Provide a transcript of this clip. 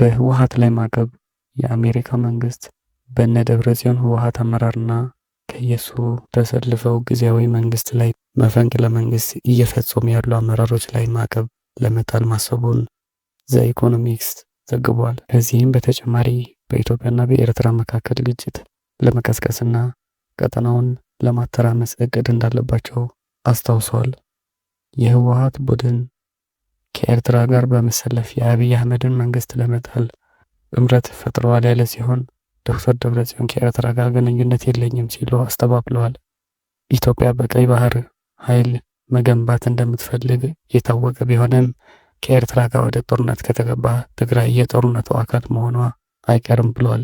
በህወሓት ላይ ማዕቀብ የአሜሪካ መንግስት በእነ ደብረጽዮን ህወሓት አመራርና ከየሱ ተሰልፈው ጊዜያዊ መንግስት ላይ መፈንቅለ መንግስት እየፈጸሙ ያሉ አመራሮች ላይ ማዕቀብ ለመጣል ማሰቡን ዘ ኢኮኖሚክስ ዘግቧል። ከዚህም በተጨማሪ በኢትዮጵያና በኤርትራ መካከል ግጭት ለመቀስቀስና ቀጠናውን ለማተራመስ እቅድ እንዳለባቸው አስታውሷል። የህወሓት ቡድን ከኤርትራ ጋር በመሰለፍ የአብይ አህመድን መንግስት ለመጣል ጥምረት ፈጥረዋል ያለ ሲሆን ዶክተር ደብረጽዮን ከኤርትራ ጋር ግንኙነት የለኝም ሲሉ አስተባብለዋል። ኢትዮጵያ በቀይ ባህር ኃይል መገንባት እንደምትፈልግ የታወቀ ቢሆንም ከኤርትራ ጋር ወደ ጦርነት ከተገባ ትግራይ የጦርነቱ አካል መሆኗ አይቀርም ብሏል።